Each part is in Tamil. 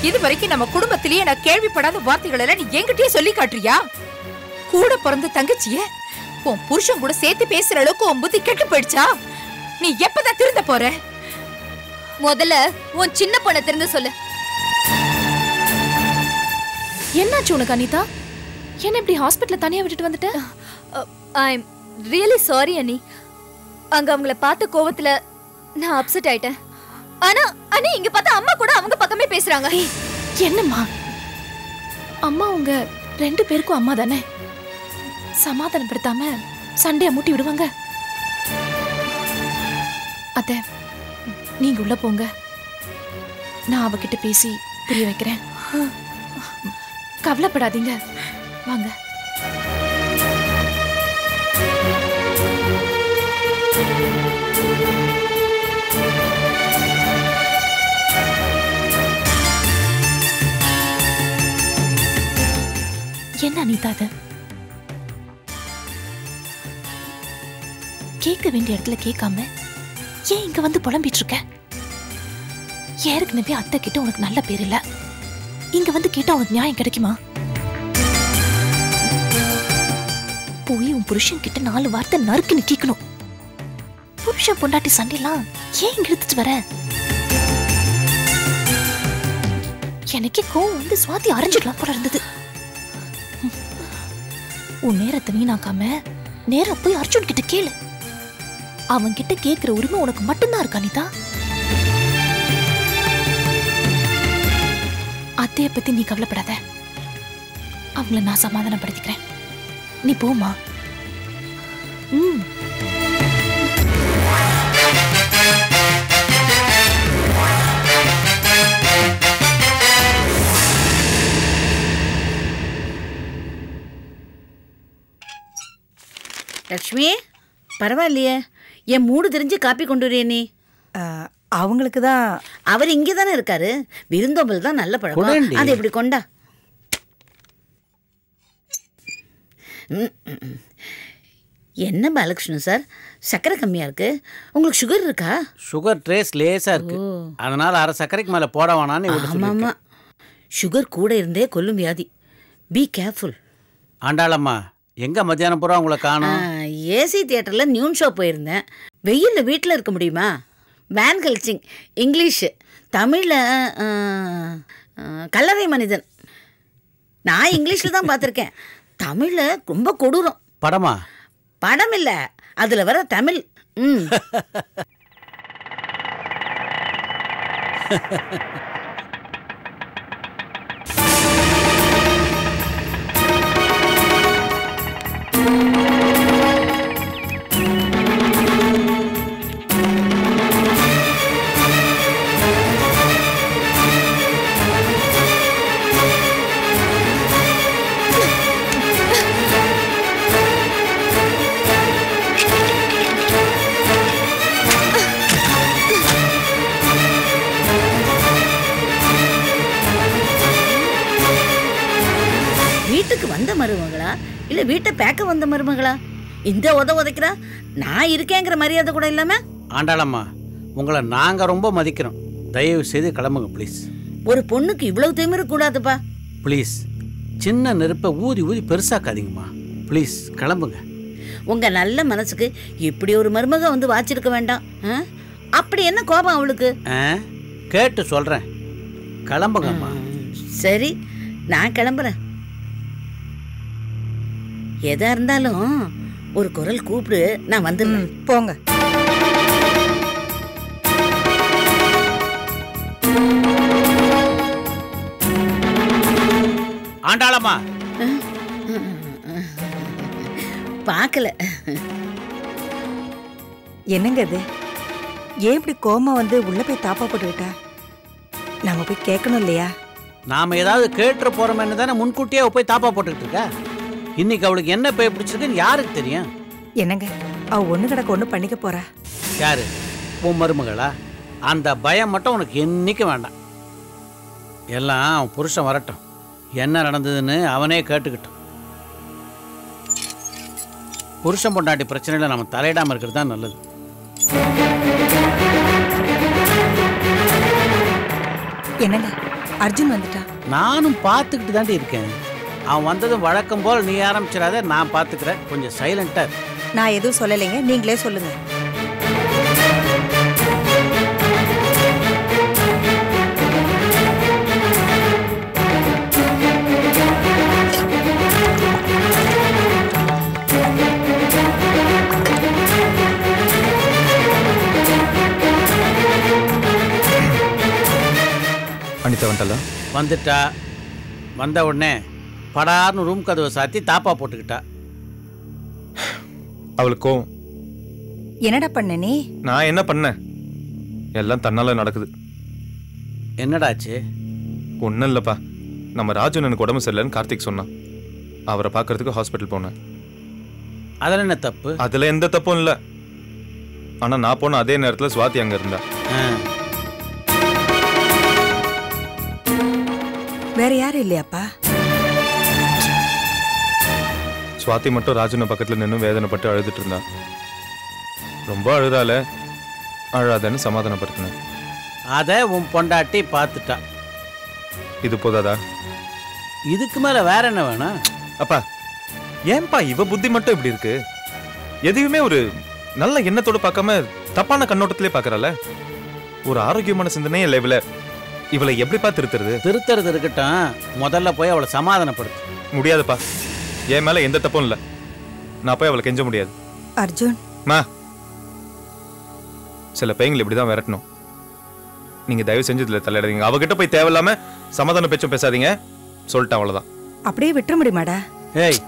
இது வரைக்கும் நம்ம குடும்பத்திலேயே நான் கேள்விப்படாத வார்த்தைகள் எல்லாம் நீ என்கிட்டயே சொல்லி காட்டுறியா? கூட பிறந்த தங்கச்சிய உன் புருஷன் கூட சேர்த்து பேசுற அளவுக்கு உன் புத்தி கெட்டு போயிடுச்சா? நீ எப்பதான் திருந்த போற? முதல்ல உன் சின்ன பொண்ணை திறந்து சொல்லு. என்னாச்சு உனக்கு அனிதா? என்ன இப்படி ஹாஸ்பிட்டல்ல தனியா விட்டுட்டு வந்துட்ட? ஐ எம் ரியலி சாரி அண்ணி. அங்க அவங்கள பார்த்த கோவத்துல நான் அப்செட் ஆயிட்டேன். ஆனா அண்ணி இங்க பார்த்தா அம்மா கூட அவங்க பக்கமே பேசுறாங்க. என்னம்மா, அம்மா உங்க 2 பேருக்கும் அம்மா தானே? சமாதானப்படுத்தாம சண்டைய மூட்டி விடுவாங்க. அத்தை, நீங்க உள்ள போங்க. நான் அவகிட்ட பேசி புரிய வைக்கிறேன். கவலைப்படாதீங்க, வாங்க. என்ன அனிதா அது? கேட்க வேண்டிய இடத்துல கேட்காம ஏன் இங்க வந்து புலம்பிட்டு இருக்க? ஏற்கனவே அத்தை கிட்ட உனக்கு நல்ல பேர் இல்ல. இங்க வந்து கேட்டா உனக்கு நியாயம் கிடைக்குமா? போய் உன் புருஷன் கிட்ட 4 வார்த்தை நறுக்குன்னு கேட்கணும். புருஷன் பொண்டாட்டி சண்டைலாம் ஏன் இங்க எடுத்துட்டு வர? எனக்கே கோவம் வந்து சுவாதி அரைஞ்சிடலாம் போல இருந்தது. உன் நேரத்தை வீணாக்காம நேரா போய் அர்ஜுன் கிட்ட கேளு. அவன் கிட்ட கேக்குற உரிமை உனக்கு மட்டும்தான் இருக்கா அனிதா? அத்தைய பத்தி நீ கவலைப்படாத, அவங்கள நான் சமாதானப்படுத்திக்கிறேன். நீ போமா. லக்ஷ்மி, பரவாயில்லையே, என் மூடு தெரிஞ்சு காப்பி கொண்டு வரையே நீ. அவங்களுக்கு தான். அவர் இங்கே தானே இருக்காரு. விருந்தோம்பல் தான் நல்ல பழக்கம். அது எப்படி கொண்டா. என்ன பாலகிருஷ்ணன் சார், சர்க்கரை கம்மியா இருக்கு. உங்களுக்கு சுகர் இருக்கா? சுகர் ட்ரேஸ் லேசா இருக்கு, அதனால அரை சர்க்கரைக்கு மேல போட வேணான்னு. ஆமாமா, சுகர் கூட இருந்தே கொல்லும் வியாதி. Be careful. ஆண்டாளம்மா, எங்க மத்தியானம் பூரா உங்களை காணோம்? ஏசி தியேட்டர்ல நியூன் ஷோ போயிருந்தேன். வெயில்ல வீட்டில் இருக்க முடியுமா? வேன் கல்ச்சிங், இங்கிலீஷ், தமிழ்ல கல்லறை மனிதன். நான் இங்கிலீஷ்ல தான் பார்த்துருக்கேன், தமிழ்ல ரொம்ப கொடூரம். படமா? படம் இல்ல, அதுல வர தமிழ். வீட்டுக்கு வந்த மருமகளா இல்ல வீட்டை பேக்க வந்த மருமகளா? இந்த உதைக்கிறா. நான் இருக்கேங்கிற மரியாதை கூட இல்லாம. ஆண்டாளம்மா, உங்களை நாங்க ரொம்ப மதிக்கிறோம். தயவு செய்து கிளம்புங்க ப்ளீஸ். ஒரு பொண்ணுக்கு இவ்வளவு திமிரு கூடாதுப்பா. ப்ளீஸ், சின்ன நெருப்பை ஊதி ஊதி பெருசாக்காதீங்கம்மா. ப்ளீஸ் கிளம்புங்க. உங்க நல்ல மனசுக்கு இப்படி ஒரு மருமக வந்து வாச்சிருக்க வேண்டாம். அப்படி என்ன கோபம் அவளுக்கு? கேட்டு சொல்றேன், கிளம்புங்கம்மா. சரி, நான் கிளம்புறேன். எதா இருந்தாலும் ஒரு குரல் கூப்பிடு, நான் வந்துடுறேன். போங்க. ஆண்டாளம்மா, பார்க்கல. என்னங்க இது? ஏன் இப்படி கோமா வந்து உள்ள போய் தாப்பா போட்டுக்கிட்டா? நாம போய் கேட்கணும் இல்லையா? நாம ஏதாவது கேட்டு போறோம்னு தானே முன்கூட்டியே போய் தாப்பா போட்டுக்கிட்டு இருக்கா. இன்னைக்கு அவளுக்கு என்ன போய் பிடிச்சிருக்குன்னு யாருக்கு தெரியும்? என்னங்க, அவ ஒண்ணு கிடக்க ஒண்ணு பண்ணிக்க போறா. யாரு? உன் மருமகளா? அந்த பயம் மட்டும் உனக்கு என்னைக்கு வேண்டாம். எல்லாம் புருஷன் வரட்டும், என்ன நடந்ததுன்னு அவனே கேட்டுக்கிட்டோம். புருஷன் பொண்டாட்டி பிரச்சனையில நம்ம தலையிடாம இருக்கிறது தான் நல்லது. என்னங்க, அர்ஜுன் வந்துட்டான். நானும் பார்த்துக்கிட்டு தாண்டி இருக்கேன். அவன் வந்ததும் வழக்கம் போல் நீ ஆரம்பிச்சிடாத, நான் பார்த்துக்கிறேன். கொஞ்சம் சைலண்டா இரு. நான் எதுவும் சொல்லலைங்க, நீங்களே சொல்லுங்க. அனிதா வந்துட்டா? வந்துட்டா. வந்த உடனே படார்னு ரூம் கதவை சாத்தி தாப்பா போட்டுக்கிட்டா. அவளுக்கும் என்னடா பண்ண நீ? நான் என்ன பண்ணேன்? எல்லாம் தன்னால நடக்குது. என்னடாச்சு? ஒன்றும் இல்லைப்பா. நம்ம ராஜு எனக்கு உடம்பு சரியில்லைன்னு கார்த்திக் சொன்னான். அவரை பார்க்கறதுக்கு ஹாஸ்பிட்டல் போனேன். அதில் என்ன தப்பு? அதில் எந்த தப்பும் இல்லை. ஆனால் நான் போன அதே நேரத்தில் சுவாதி அங்கே இருந்தா. வேற யாரும் இல்லையாப்பா? சுவாதி மட்டும் ராஜுன பக்கத்தில் நின்று வேதனைப்பட்டு அழுதுட்டு இருந்தா. ரொம்ப அழுதால, அழாதன்னு சமாதானப்படுத்தினேன். அதை உன் பொண்டாட்டி பார்த்துட்டா. இது போதாதா? இதுக்கு மேலே வேற என்ன வேணும்? அப்பா, ஏன்பா இவ புத்தி மட்டும் இப்படி இருக்கு? எதையுமே ஒரு நல்ல எண்ணத்தோடு பார்க்காம தப்பான கண்ணோட்டத்திலே பார்க்கறல. ஒரு ஆரோக்கியமான சிந்தனையே இல்லை இவளை. இவளை எப்படிப்பா திருத்துறது? திருத்துறது இருக்கட்டும், முதல்ல போய் அவளை சமாதானப்படுத்து. முடியாதுப்பா. என் மேல எந்த தப்பும் இல்லை. நான் போய் அவளை கெஞ்ச முடியாது. அர்ஜுன் மா, சில பையங்களை இப்படிதான் விரட்டணும். நீங்க தயவு செஞ்சு இதுல தலையிடாதீங்க. அவகிட்ட போய் தேவையில்லாம சமாதான பேச்சும் பேசாதீங்க. சொல்லிட்டேன், அவ்வளவுதான். அப்படியே விட்டுற முடியுமாடா? ஏய்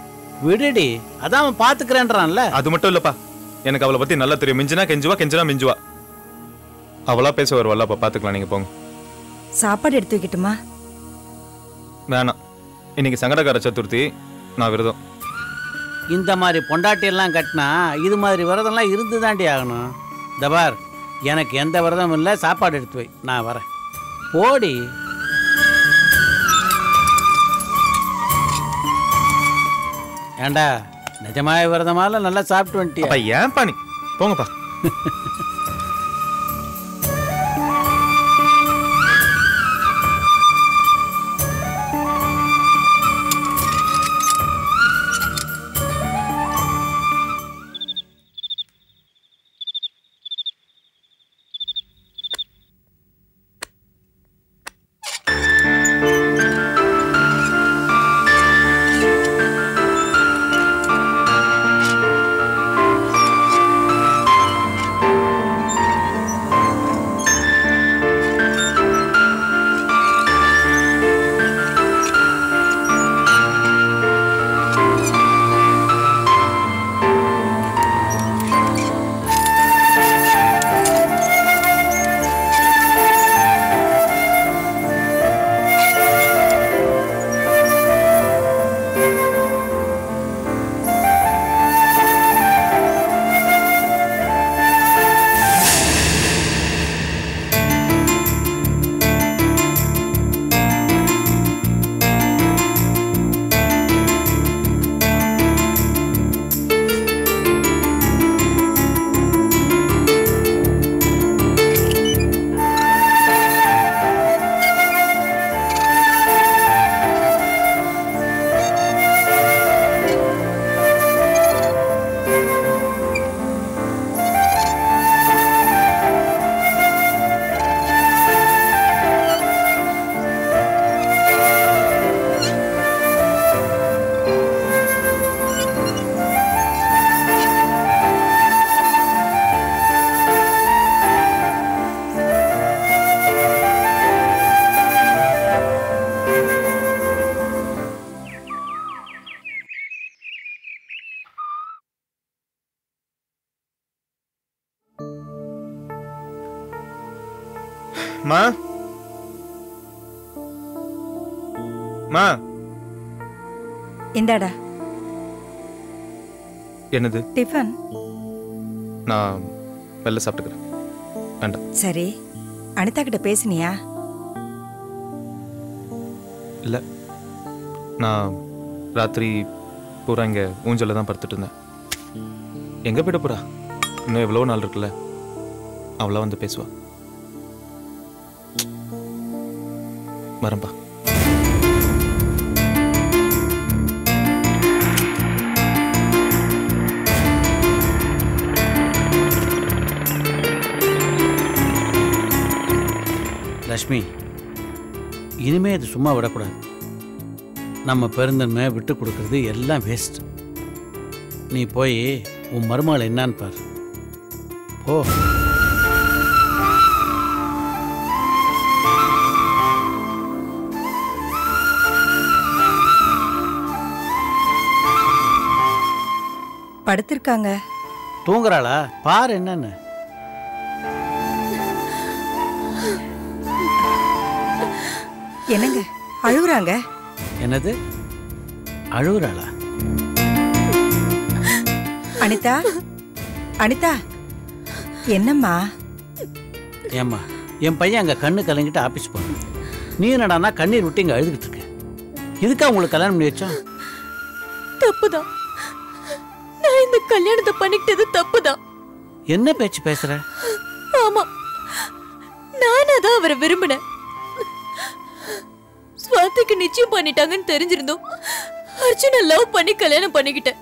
விடுடி, அதான் அவன் பாத்துக்கிறேன்றான்ல. அது மட்டும் இல்லப்பா, எனக்கு அவளை பத்தி நல்லா தெரியும். மிஞ்சினா கெஞ்சுவா, கெஞ்சினா மிஞ்சுவா. அவளா பேச வருவாள். அப்ப பாத்துக்கலாம், நீங்க போங்க. சாப்பாடு எடுத்து வைக்கட்டுமா? வேணாம், இன்னைக்கு சங்கடகார சதுர்த்தி, நான் விரதம். இந்த மாதிரி பொண்டாட்டி எல்லாம் கட்டினா இது மாதிரி விரதம்லாம் இருந்து தாண்டி ஆகணும். தபார், எனக்கு எந்த விரதமும் இல்லை. சாப்பாடு எடுத்து வை, நான் வரேன். போடி. ஏண்டா, நிஜமாய விரதமால நல்லா சாப்பிட்டு வந்துட்டியா? ஏன்பா நீ போங்கப்பா. மா, மா, இந்தாடா என்னது? டிஃபன். நான் வெளில சாப்பிட்டுக்கிறேன். வேண்டாம். சரி, அனிதா கிட்ட பேசினியா? இல்லை, நான் ராத்திரி பூரா இங்கே ஊஞ்சலில் தான் படுத்துட்டு இருந்தேன். எங்கே போய்ட போறா? இன்னும் எவ்வளோ நாள் இருக்குல்ல, அவளா வந்து பேசுவா. வரம்பா. லக்ஷ்மி, இனிமே இது சும்மா விடக்கூடாது. நம்ம பெருந்தன்மை விட்டு கொடுக்கறது எல்லாம் வேஸ்ட். நீ போய் உன் மருமகளை என்னான்னு பாரு. ஓ படுத்திருக்காங்க. தூங்குறாளா? பாரு என்னன்னு. என்னங்க அழுகுறாங்க? என்னது அழுகுறாளா? அனிதா, அனிதா, என்னம்மா? ஏம்மா, என் பையன் அங்கே கண்ணு கலங்கிட்டு ஆஃபீஸ் போனான். நீ என்னடானா கண்ணீர் விட்டு இங்கே அழுதுகிட்டு இருக்க. இதுக்கா உங்களுக்கு கல்யாணம் பண்ணி வச்சோம்? தப்புதான். நான் இந்த கல்யாணத்தை பண்ணிக்கிட்டது தப்புதான். என்ன பேச்சு பேசுற? ஆமா, நானா தான் அவரை விரும்பினேன். ஸ்வாதிக்கு நிச்சயம் பண்ணிட்டாங்கன்னு தெரிஞ்சிருந்தோம் அர்ஜுனை லவ் பண்ணி கல்யாணம் பண்ணிக்கிட்டேன்.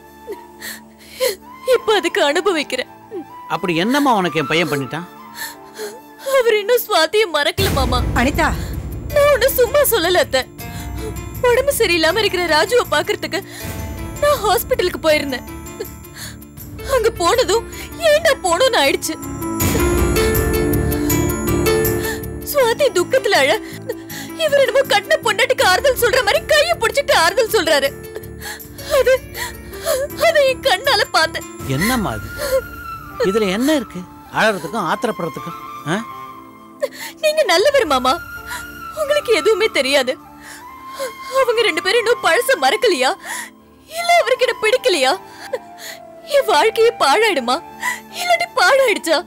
இப்ப அதுக்கு அனுபவிக்கிறேன். அப்படி என்னம்மா உனக்கு என் பையன் பண்ணிட்டான்? அவர் இன்னும் ஸ்வாதியை மறக்கல மாமா. அனிதா, நான் ஒண்ணு சும்மா சொல்லல அத்தை. உடம்பு சரியில்லாம இருக்கிற ராஜுவை பாக்குறதுக்கு நான் ஹாஸ்பிட்டலுக்கு போயிருந்தேன். அங்க போனதும் ஏண்டா போனோன்னு ஆயிடுச்சு. ஸ்வாதி துக்கத்துல அழ, இவர் என்னமோ கண்ண பொண்டாட்டிக்கு ஆறுதல் சொல்ற மாதிரி கையை பிடிச்சிட்டு ஆறுதல் சொல்றாரு. அதை என் கண்ணால பார்த்தேன். என்னம்மா அது? இதுல என்ன இருக்கு அழறதுக்கும் ஆத்திரப்படுறதுக்கும்? நீங்க நல்லவர் மாமா, உங்களுக்கு எதுவுமே தெரியாது. அவங்க ரெண்டு பேரும் இன்னும் பழச மறக்கலையா, இல்ல அவருக்கு என்ன பிடிக்கலையா? என் வாழ்க்கையே பாழாயிடுமா இல்லாட்டி பாழாயிடுச்சா?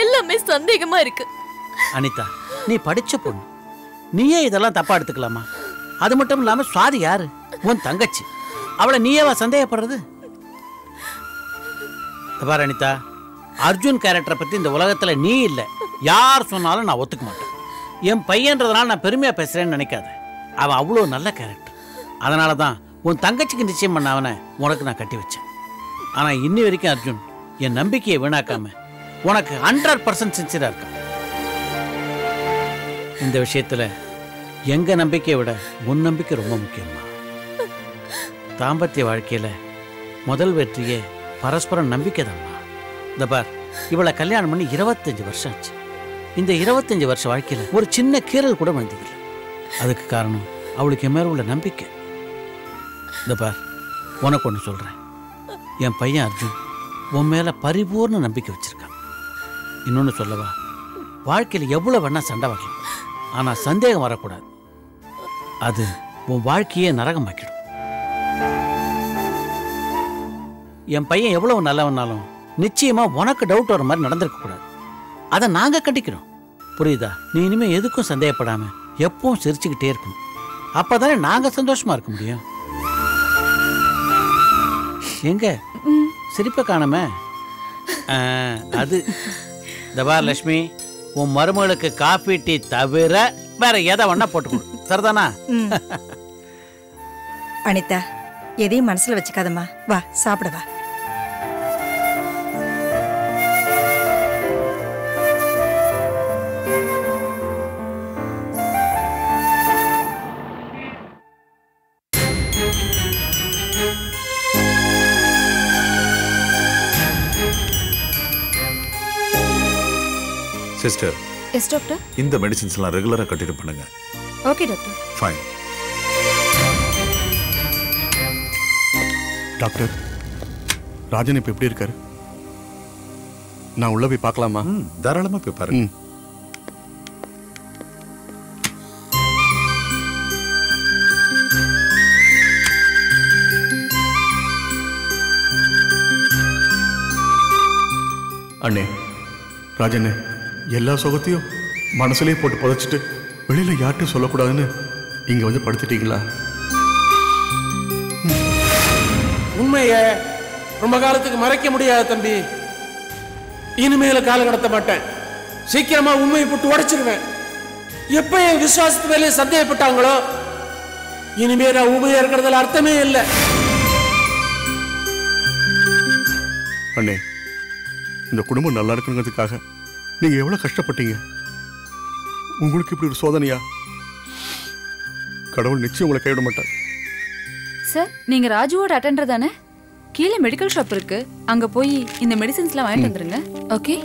எல்லாமே சந்தேகமா இருக்கு. அனிதா, நீ படிச்ச பொண்ணு, நீயே இதெல்லாம் தப்பா எடுத்துக்கலாமா? அது மட்டும் இல்லாம சுவாதி யாரு? உன் தங்கச்சி. அவளை நீயேவா சந்தேகப்படுறது? பாரு அனிதா, அர்ஜுன் கேரக்டரை பத்தி இந்த உலகத்துல நீ இல்ல யார் சொன்னாலும் நான் ஒத்துக்க மாட்டேன். என் பையன்றதுனால நான் பெருமையா பேசுறேன்னு நினைக்காத. அவன் அவ்வளோ நல்ல கேரக்டர். அதனால தான் உன் தங்கச்சிக்கு நிச்சயம் பண்ண அவனை உனக்கு நான் கட்டி வச்சேன். ஆனா இன்னி வரைக்கும் அர்ஜுன் என் நம்பிக்கையை வீணாக்காம உனக்கு 100% சின்சியரா இருக்கான். இந்த விஷயத்துல எங்க நம்பிக்கையை விட உன் நம்பிக்கை ரொம்ப முக்கியமா. தாம்பத்திய வாழ்க்கையில முதல் வெற்றியே பரஸ்பரம் நம்பிக்கை தான்மா. இந்த பார், இவளை கல்யாணம் பண்ணி 25 வருஷம் ஆச்சு. இந்த 25 வருஷ வாழ்க்கையில ஒரு சின்ன கீறல் கூட வந்ததில்லை. அதுக்கு காரணம் அவளுக்கு என் மேல உள்ள நம்பிக்கை. இந்த பார், உனக்கு ஒன்று சொல்றேன், என் பையன் அர்ஜுன் உன் மேல பரிபூர்ண நம்பிக்கை வச்சிருக்கான். இன்னொன்னு சொல்லவா, வாழ்க்கையில் எவ்வளவு வேணா சண்டை வரலாம், ஆனா சந்தேகம் வரக்கூடாது. அது உன் வாழ்க்கையே நரகமாக்கிடும். என் பையன் எவ்வளவு நல்லவனாலும் நிச்சயமா உனக்கு டவுட் வர மாதிரி நடந்திருக்க கூடாது. அதை நாங்க கண்டிக்கிறோம், புரியுதா? நீ இனிமே எதுக்கும் சந்தேகப்படாம எப்பவும் சிரிச்சுக்கிட்டே இருக்கணும். அப்பதானே நாங்க சந்தோஷமா இருக்க முடியும். எங்க சிரிப்ப காணாம? அது தபார் லட்சுமி, உன் மருமகளுக்கு காஃபி டீ தவிர வேற எதை வேணா போட்டுக்கணும், சரிதானா? அனிதா, எதையும் மனசுல வச்சுக்காதம்மா. வா சாப்பிட வா. Sister, yes doctor. இந்த மெடிசின்ஸ் எல்லாம் ரெகுலரா கண்டினியூ பண்ணுங்க. Okay doctor. Fine. Doctor, Rajan இப்ப எப்படி இருக்காரு? நான் உள்ள போய் பார்க்கலாமா? தாராளமா போய் பாருங்க. அண்ணே, ராஜண்ணே, எல்லா சுகத்தையும் மனசுலயே போட்டு புதைச்சிட்டு வெளியில யார்ட்டும் சொல்லக்கூடாதுன்னு இங்க வந்து படுத்துட்டீங்களா? உண்மைய ரொம்ப காலத்துக்கு மறைக்க முடியாது தம்பி. இனிமேல கால கடத்த மாட்டேன். சீக்கிரமா உண்மையை போட்டு உடைச்சிருவேன். எப்ப என் விசுவாசத்து மேலே சந்தேகப்பட்டாங்களோ இனிமே நான் உண்மையா இருக்கிறதுல அர்த்தமே இல்லை. அண்ணே, இந்த குடும்பம் நல்லா இருக்குங்கிறதுக்காக நீங்க எவ்வளவு கஷ்டப்பட்டீங்க. உங்களுக்கு இப்படி ஒரு சோதனையா? கடவுள் நிச்சயம் உங்களை கைவிட மாட்டார். சார், நீங்க ராஜுவோட அட்டெண்டர் தானே? கீழே மெடிக்கல் ஷாப் இருக்கு, அங்க போய் இந்த மெடிசின்ஸ்லாம் வாங்கிட்டு வந்துருங்க. Okay?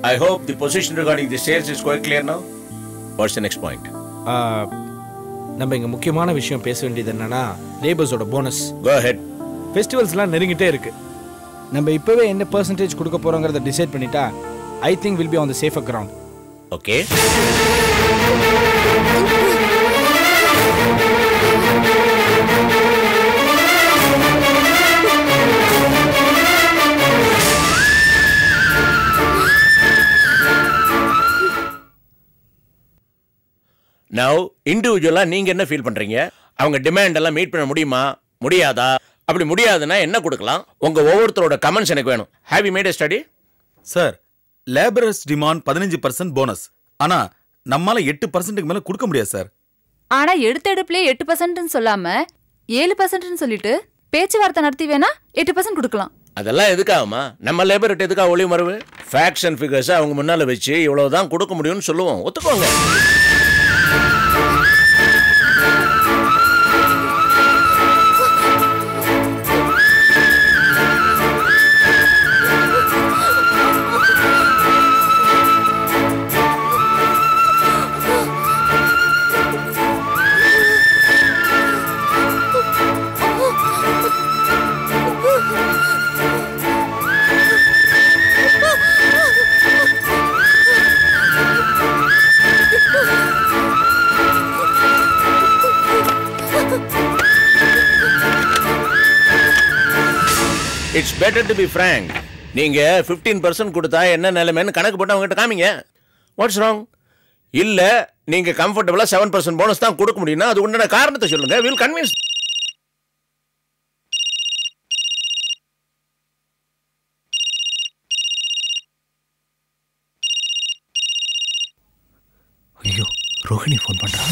I hope the position regarding the sales is quite clear now. What's the next point? நம்ம இங்க முக்கியமான விஷயம் பேச வேண்டியது என்னன்னா லேபர்ஸோட போனஸ். Go ahead. ஃபெஸ்டிவல்ஸ்லாம் நெருங்கிட்டே இருக்கு. நம்ம இப்பவே என்ன பெர்சன்டேஜ் கொடுக்க போறோங்கிறத டிசைட் பண்ணிட்டா I think we'll be on the safer ground. Okay. Now, individually நீங்க என்ன ஃபீல் பண்றீங்க? அவங்க டிமாண்ட் எல்லாம் மீட் பண்ண முடியுமா? முடியாதா? அப்படி முடியாதுன்னா என்ன கொடுக்கலாம்? உங்க ஒவ்வொருத்தரோட கமெண்ட்ஸ் எனக்கு வேணும். Have you made a study? Sir, labourers demand 15% bonus. ஆனா நம்மால 8%க்கு மேல கொடுக்க முடியாது சார். ஆனா எடுத்தெடுப்புலயே 8% சொல்லாம 7% சொல்லிட்டு பேச்சுவார்த்தை நடத்தி வேணா 8% கொடுக்கலாம். அதெல்லாம் எதுக்காகமா? நம்ம லேபர் ரேட் எதுக்காக ஒளி மறைவு? ஃபேக்ட்ஸ் அண்ட் ஃபிகர்ஸ் அவங்க முன்னால வச்சு இவ்வளவுதான் கொடுக்க முடியும்னு சொல்லுவோம். ஒத்துக்கோங்க. It's better to be frank. நீங்க 15% கொடுத்தா என்ன நிலைமைன்னு கணக்கு போட்டு அவங்க கிட்ட காமிங்க. What's wrong? இல்ல நீங்க கம்ஃபர்ட்டபிளா 7% போனஸ் தான் கொடுக்க முடியும்னா அது உண்டான காரணத்தை சொல்லுங்க. We'll convince. ஐயோ, ரோஹிணி ஃபோன் பண்றா.